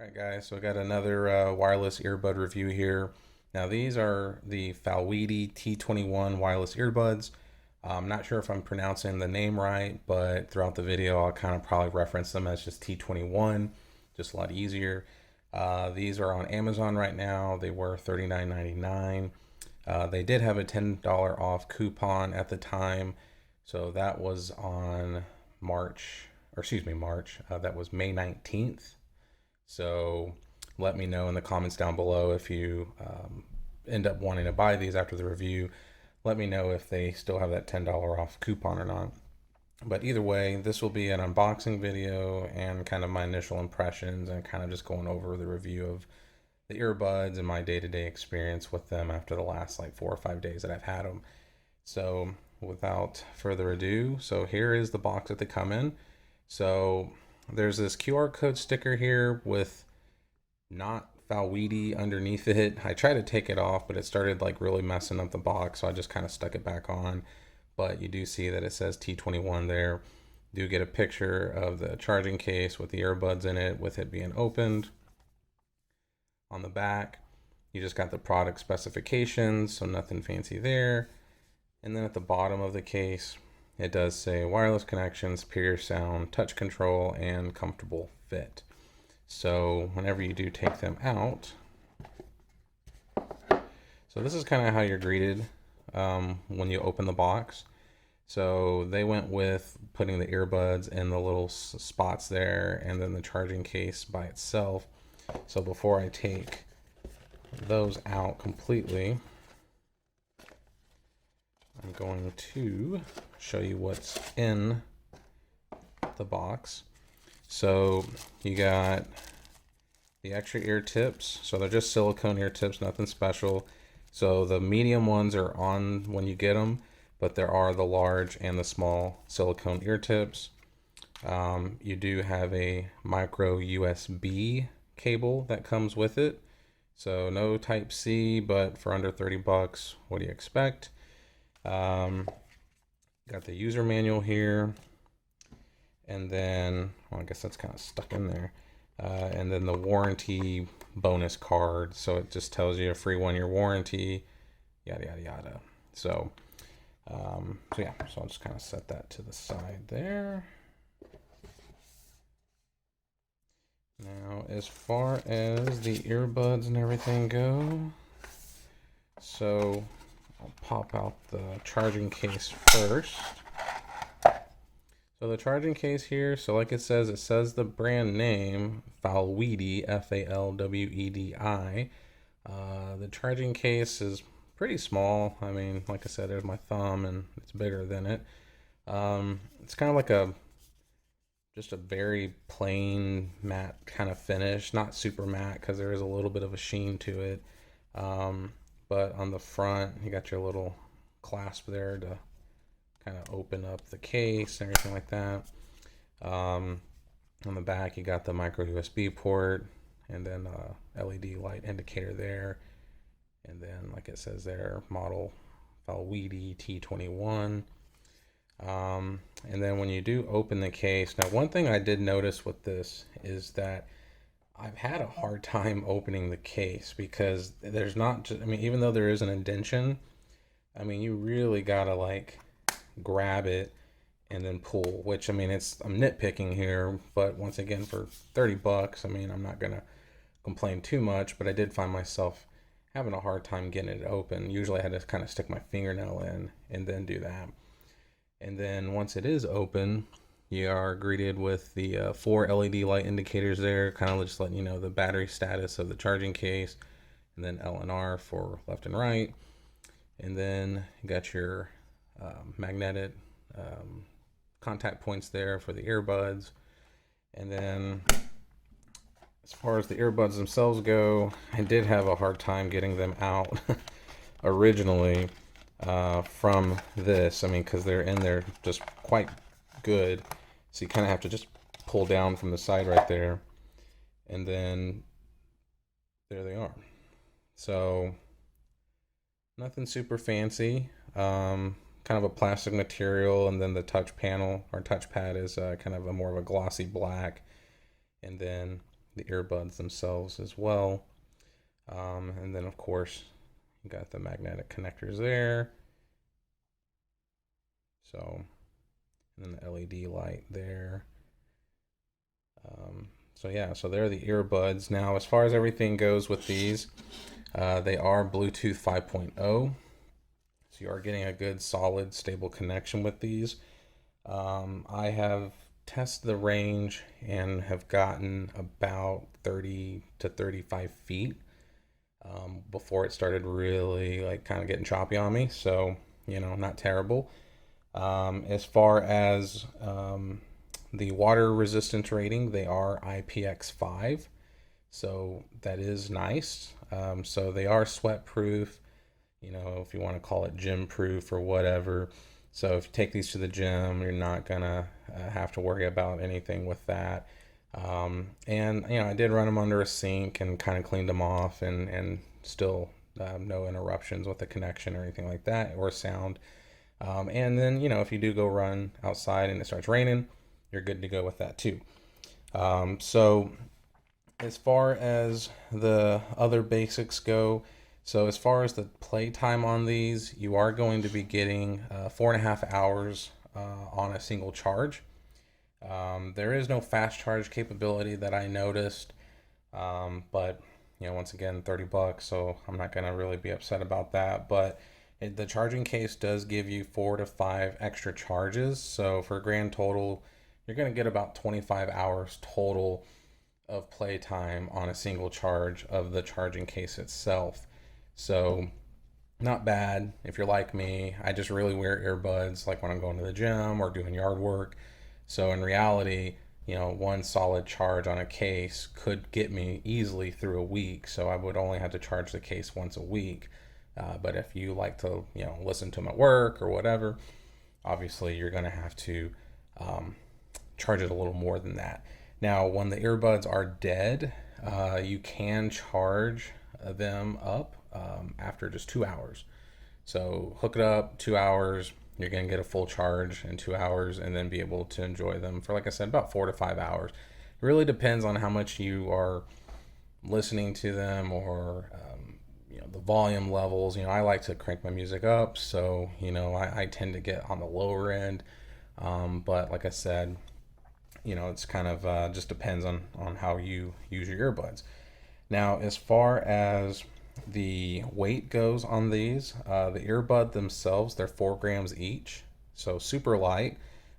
Alright guys, so I got another wireless earbud review here. Now these are the Falwedi T21 wireless earbuds. I'm not sure if I'm pronouncing the name right, but throughout the video I'll kind of probably reference them as just T21, just a lot easier. These are on Amazon right now. They were $39.99. They did have a $10 off coupon at the time, so that was on March, or excuse me, March. That was May 19th. So let me know in the comments down below if you end up wanting to buy these after the review. Let me know if they still have that $10 off coupon or not. But either way, this will be an unboxing video and kind of my initial impressions and kind of just going over the review of the earbuds and my day-to-day experience with them after the last like 4 or 5 days that I've had them. So without further ado, so here is the box that they come in. So there's this QR code sticker here with not Falwedi underneath it. I tried to take it off, but it started like really messing up the box, so I just kind of stuck it back on. But you do see that it says T21 there. You do get a picture of the charging case with the earbuds in it, with it being opened. On the back, you just got the product specifications, so nothing fancy there. And then at the bottom of the case, it does say wireless connection, superior sound, touch control, and comfortable fit. So whenever you do take them out, so this is kind of how you're greeted when you open the box. So they went with putting the earbuds in the little spots there and then the charging case by itself. So before I take those out completely, I'm going to show you what's in the box. So you got the extra ear tips. So they're just silicone ear tips, nothing special. So the medium ones are on when you get them, but there are the large and the small silicone ear tips. You do have a micro USB cable that comes with it. So no type C, but for under 30 bucks, what do you expect? Got the user manual here, and then, well, I guess that's kind of stuck in there. And then the warranty bonus card. So it just tells you a free 1-year warranty, yada, yada, yada. So, yeah, so I'll just kind of set that to the side there. Now, as far as the earbuds and everything go, so I'll pop out the charging case first. So the charging case here, so like it says the brand name, Falwedi, Falwedi. The charging case is pretty small. I mean, like I said, there's my thumb and it's bigger than it. It's kind of like just a very plain matte kind of finish, not super matte because there is a little bit of a sheen to it. But on the front, you got your little clasp there to kind of open up the case and everything like that. On the back, you got the micro USB port and then LED light indicator there. And then, like it says there, model Falwedi T21. And then when you do open the case, now one thing I did notice with this is that I've had a hard time opening the case because there's not just, I mean, even though there is an indentation, I mean, you really gotta like grab it and then pull, which, I mean, I'm nitpicking here, but once again, for 30 bucks, I mean, I'm not gonna complain too much, but I did find myself having a hard time getting it open. Usually I had to kind of stick my fingernail in and then do that. And then once it is open, you are greeted with the 4 LED light indicators there, kind of just letting you know the battery status of the charging case, and then L and R for left and right. And then you got your magnetic contact points there for the earbuds. And then as far as the earbuds themselves go, I did have a hard time getting them out originally from this. I mean, because they're in there just quite good. So you kind of have to just pull down from the side right there. And then there they are. So nothing super fancy. Kind of a plastic material, and then the touch panel or touchpad is kind of a more of a glossy black. And then the earbuds themselves as well. And then of course you got the magnetic connectors there. So, and then the LED light there. So yeah, so there are the earbuds. Now, as far as everything goes with these, they are Bluetooth 5.0. So you are getting a good, solid, stable connection with these. I have tested the range and have gotten about 30 to 35 feet before it started really like kind of getting choppy on me. So, not terrible. As far as the water resistance rating, they are IPX5. So that is nice. So they are sweat proof, if you want to call it gym proof or whatever. So if you take these to the gym, you're not gonna have to worry about anything with that. And I did run them under a sink and kind of cleaned them off, and still no interruptions with the connection or anything like that, or sound. And then if you do go run outside and it starts raining, you're good to go with that too. So as far as the other basics go, so as far as the play time on these, you are going to be getting 4.5 hours on a single charge. There is no fast charge capability that I noticed, but once again, $30, so I'm not gonna really be upset about that. But the charging case does give you 4 to 5 extra charges, so for a grand total, you're gonna get about 25 hours total of playtime on a single charge of the charging case itself. So not bad. If you're like me, I just really wear earbuds like when I'm going to the gym or doing yard work. So in reality, one solid charge on a case could get me easily through a week. So I would only have to charge the case once a week. But if you like to, listen to them at work or whatever, obviously you're going to have to charge it a little more than that. Now, when the earbuds are dead, you can charge them up after just 2 hours. So hook it up, 2 hours, you're going to get a full charge in 2 hours, and then be able to enjoy them for, like I said, about 4 to 5 hours. It really depends on how much you are listening to them, or the volume levels. I like to crank my music up, so I tend to get on the lower end. But like I said, it's kind of just depends on how you use your earbuds. Now, as far as the weight goes on these, the earbud themselves, they're 4 grams each, so super light,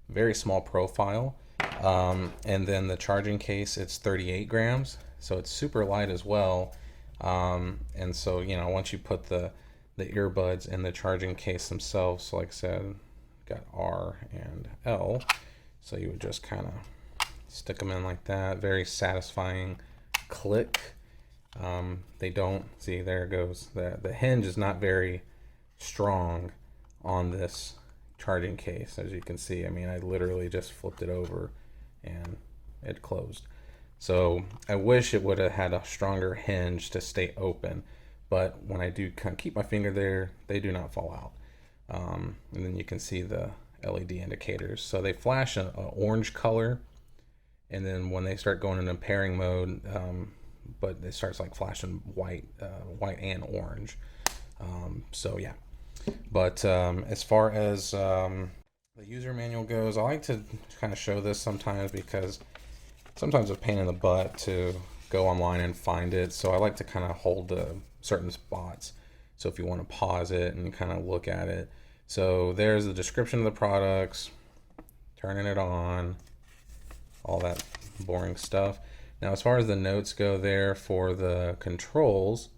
very small profile. And then the charging case, it's 38 grams, so it's super light as well. And so once you put the earbuds in the charging case themselves, so like I said, got R and L, so you would just kind of stick them in like that. Very satisfying click. They don't, see, there it goes. The hinge is not very strong on this charging case, as you can see. I mean, I literally just flipped it over and it closed. So I wish it would have had a stronger hinge to stay open, but when I do kind of keep my finger there, they do not fall out. And then you can see the LED indicators. So they flash an orange color, and then when they start going into pairing mode, but it starts like flashing white and orange. So yeah. But as far as the user manual goes, I like to kind of show this sometimes, because sometimes it's a pain in the butt to go online and find it. So I like to kind of hold certain spots. So if you want to pause it and kind of look at it. So there's the description of the products, turning it on, all that boring stuff. Now, as far as the notes go there for the controls,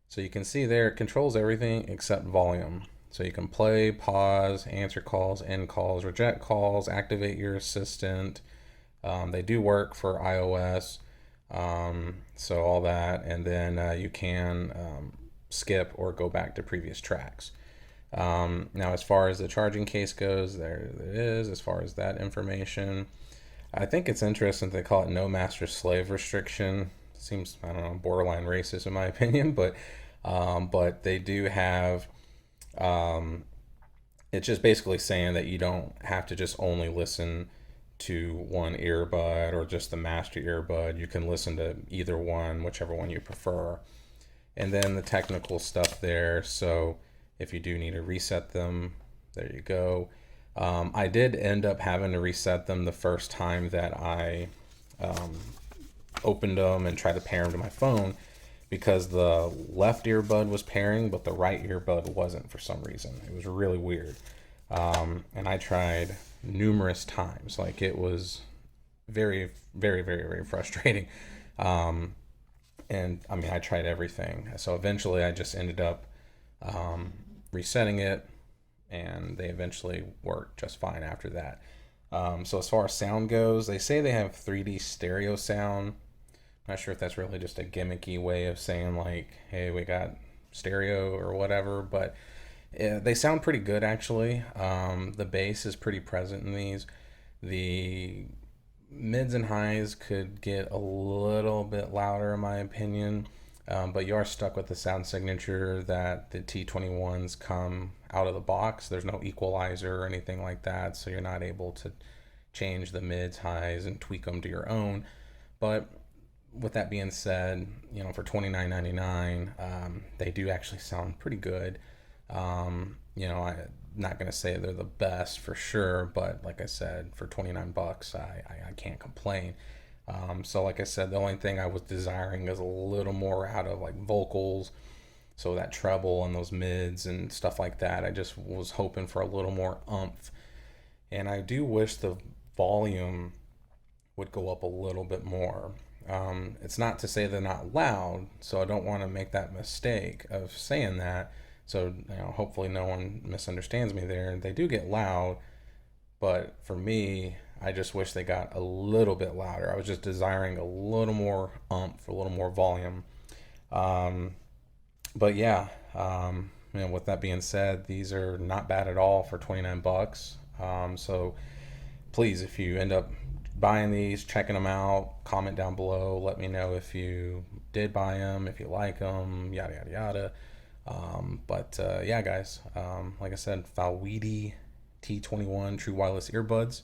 so you can see there it controls everything except volume. So you can play, pause, answer calls, end calls, reject calls, activate your assistant. They do work for iOS, so all that. And then you can skip or go back to previous tracks. Now, as far as the charging case goes, there it is, as far as that information. I think it's interesting they call it no master slave restriction. Seems, I don't know, borderline racist in my opinion, but they do have, it's just basically saying that you don't have to just only listen to one earbud or just the master earbud. You can listen to either one, whichever one you prefer. And then the technical stuff there. So if you do need to reset them, there you go. I did end up having to reset them the first time that I opened them and tried to pair them to my phone, because the left earbud was pairing, but the right earbud wasn't for some reason. It was really weird. And I tried numerous times. Like, it was very, very, very, very frustrating. And I mean, I tried everything. So eventually I just ended up resetting it, and they eventually worked just fine after that. So as far as sound goes, they say they have 3D stereo sound. Not sure if that's really just a gimmicky way of saying, like, hey, we got stereo or whatever, but they sound pretty good, actually. The bass is pretty present in these. The mids and highs could get a little bit louder, in my opinion, but you are stuck with the sound signature that the T21s come out of the box. There's no equalizer or anything like that, so you're not able to change the mids, highs, and tweak them to your own. But with that being said, for $29.99, they do actually sound pretty good. I'm not going to say they're the best for sure, but like I said, for 29 bucks, I can't complain. So like I said, the only thing I was desiring is a little more out of like vocals. So that treble and those mids and stuff like that, I just was hoping for a little more oomph. And I do wish the volume would go up a little bit more. It's not to say they're not loud, so I don't want to make that mistake of saying that. So, hopefully no one misunderstands me there. They do get loud, but for me, I just wish they got a little bit louder. I was just desiring a little more oomph, a little more volume. But yeah, with that being said, these are not bad at all for 29 bucks. So please, if you end up buying these, checking them out, comment down below. Let me know if you did buy them, if you like them, yada, yada, yada. Yeah, guys, like I said, Falwedi T21 True Wireless Earbuds.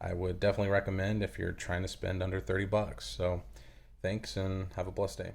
I would definitely recommend if you're trying to spend under 30 bucks. So thanks and have a blessed day.